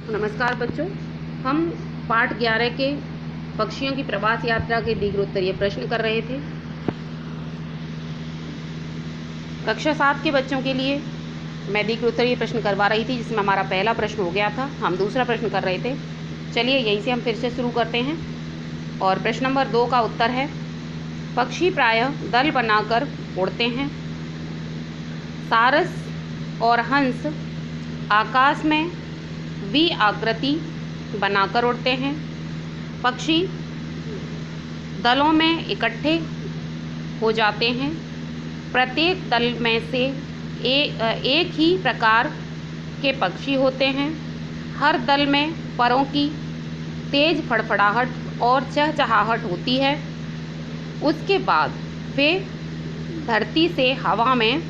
नमस्कार बच्चों, हम पाठ 11 के पक्षियों की प्रवास यात्रा के दीर्घोत्तरीय प्रश्न कर रहे थे। कक्षा 7 के बच्चों के लिए मैं दीर्घोत्तरीय प्रश्न करवा रही थी, जिसमें हमारा पहला प्रश्न हो गया था। हम दूसरा प्रश्न कर रहे थे। चलिए यहीं से हम फिर से शुरू करते हैं। और प्रश्न नंबर 2 का उत्तर है, पक्षी प्रायः दल बनाकर उड़ते हैं। सारस और हंस आकाश में वी आकृति बनाकर उड़ते हैं। पक्षी दलों में इकट्ठे हो जाते हैं। प्रत्येक दल में से एक ही प्रकार के पक्षी होते हैं। हर दल में परों की तेज फड़फड़ाहट और चहचहाहट होती है। उसके बाद वे धरती से हवा में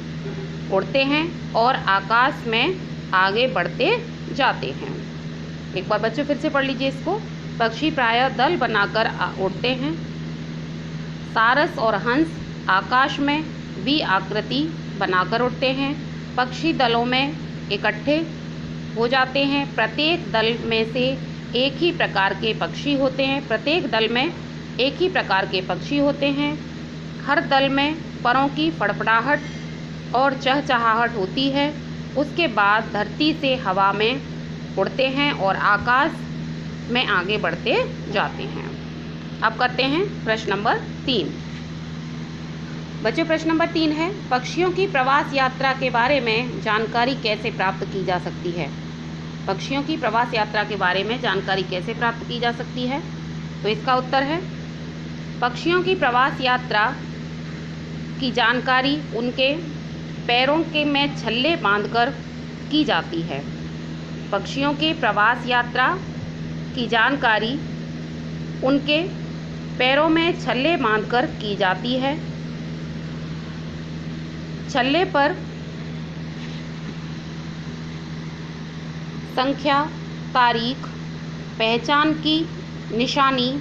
उड़ते हैं और आकाश में आगे बढ़ते जाते हैं। एक बार बच्चों फिर से पढ़ लीजिए इसको। पक्षी प्रायः दल बनाकर उड़ते हैं। सारस और हंस आकाश में वी आकृति बनाकर उड़ते हैं। पक्षी दलों में इकट्ठे हो जाते हैं। प्रत्येक दल में से एक ही प्रकार के पक्षी होते हैं। प्रत्येक दल में एक ही प्रकार के पक्षी होते हैं। हर दल में परों की फड़फड़ाहट और चहचहाहट होती है। उसके बाद धरती से हवा में उड़ते हैं और आकाश में आगे बढ़ते जाते हैं। अब करते हैं प्रश्न नंबर 3। बच्चों प्रश्न नंबर 3 है, पक्षियों की प्रवास यात्रा के बारे में जानकारी कैसे प्राप्त की जा सकती है। पक्षियों की प्रवास यात्रा के बारे में जानकारी कैसे प्राप्त की जा सकती है? तो इसका उत्तर है, पक्षियों की प्रवास यात्रा की जानकारी उनके पैरों के में छल्ले बांधकर की जाती है। पक्षियों के प्रवास यात्रा की जानकारी उनके पैरों में छल्ले बांधकर की जाती है। छल्ले पर संख्या, तारीख, पहचान की निशानी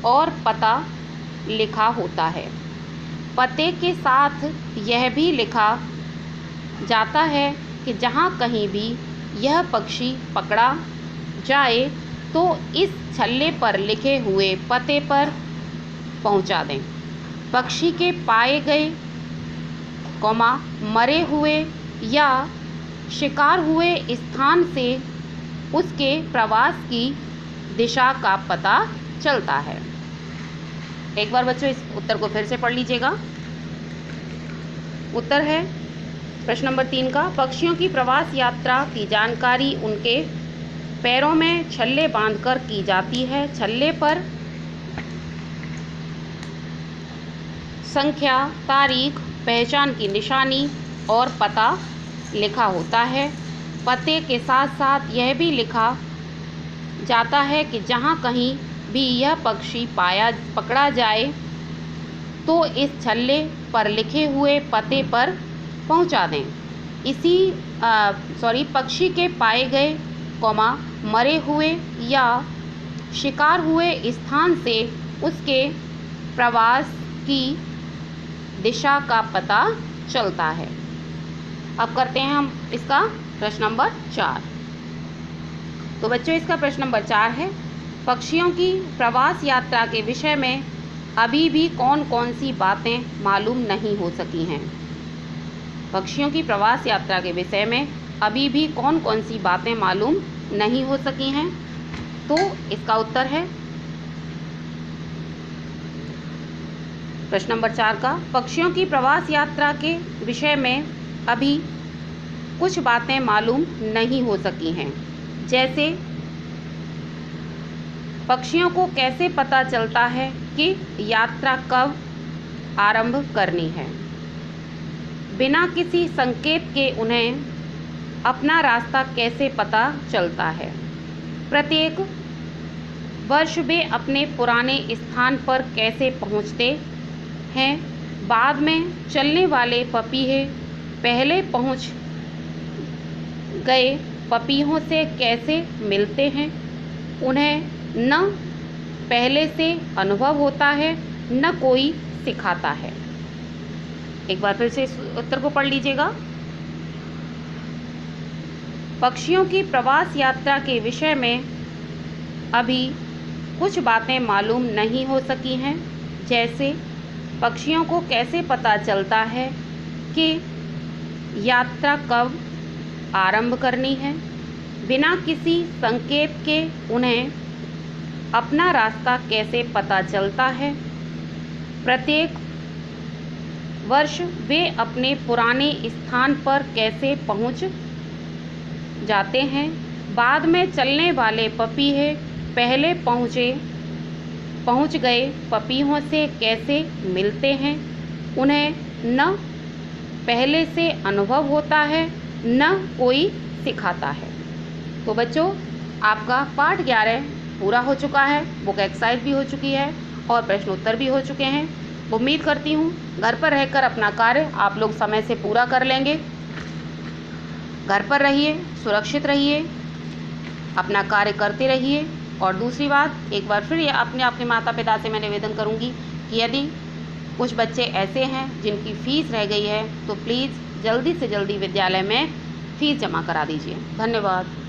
और पता लिखा होता है। पते के साथ यह भी लिखा जाता है कि जहाँ कहीं भी यह पक्षी पकड़ा जाए तो इस छल्ले पर लिखे हुए पते पर पहुँचा दें। पक्षी के पाए गए, मरे हुए या शिकार हुए स्थान से उसके प्रवास की दिशा का पता चलता है। एक बार बच्चों इस उत्तर को फिर से पढ़ लीजिएगा। उत्तर है प्रश्न नंबर 3 का, पक्षियों की प्रवास यात्रा की जानकारी उनके पैरों में छल्ले बांधकर की जाती है। छल्ले पर संख्या, तारीख, पहचान की निशानी और पता लिखा होता है। पते के साथ साथ यह भी लिखा जाता है कि जहाँ कहीं भी यह पक्षी पकड़ा जाए तो इस छल्ले पर लिखे हुए पते पर पहुंचा दें। पक्षी के पाए गए, मरे हुए या शिकार हुए स्थान से उसके प्रवास की दिशा का पता चलता है। अब करते हैं हम इसका प्रश्न नंबर 4। तो बच्चों इसका प्रश्न नंबर 4 है, पक्षियों की प्रवास यात्रा के विषय में अभी भी कौन कौन सी बातें मालूम नहीं हो सकी हैं। पक्षियों की प्रवास यात्रा के विषय में अभी भी कौन कौन सी बातें मालूम नहीं हो सकी हैं। तो इसका उत्तर है प्रश्न नंबर 4 का, पक्षियों की प्रवास यात्रा के विषय में अभी कुछ बातें मालूम नहीं हो सकी हैं। जैसे पक्षियों को कैसे पता चलता है कि यात्रा कब आरंभ करनी है। बिना किसी संकेत के उन्हें अपना रास्ता कैसे पता चलता है। प्रत्येक वर्ष वे अपने पुराने स्थान पर कैसे पहुंचते हैं। बाद में चलने वाले पपीहे पहले पहुंच गए पपीहों से कैसे मिलते हैं। उन्हें न पहले से अनुभव होता है न कोई सिखाता है। एक बार फिर से इस उत्तर को पढ़ लीजिएगा। पक्षियों की प्रवास यात्रा के विषय में अभी कुछ बातें मालूम नहीं हो सकी हैं, जैसे पक्षियों को कैसे पता चलता है कि यात्रा कब आरंभ करनी है। बिना किसी संकेत के उन्हें अपना रास्ता कैसे पता चलता है। प्रत्येक वर्ष वे अपने पुराने स्थान पर कैसे पहुंच जाते हैं। बाद में चलने वाले पपीहे पहले पहुंच गए पपीहों से कैसे मिलते हैं। उन्हें न पहले से अनुभव होता है न कोई सिखाता है। तो बच्चों, आपका पाठ 11 पूरा हो चुका है। बुक एक्सरसाइज भी हो चुकी है और प्रश्नोत्तर भी हो चुके हैं। उम्मीद करती हूँ घर पर रहकर अपना कार्य आप लोग समय से पूरा कर लेंगे। घर पर रहिए, सुरक्षित रहिए, अपना कार्य करते रहिए। और दूसरी बात, एक बार फिर आपके माता पिता से मैं निवेदन करूँगी कि यदि कुछ बच्चे ऐसे हैं जिनकी फ़ीस रह गई है तो प्लीज़ जल्दी से जल्दी विद्यालय में फ़ीस जमा करा दीजिए। धन्यवाद।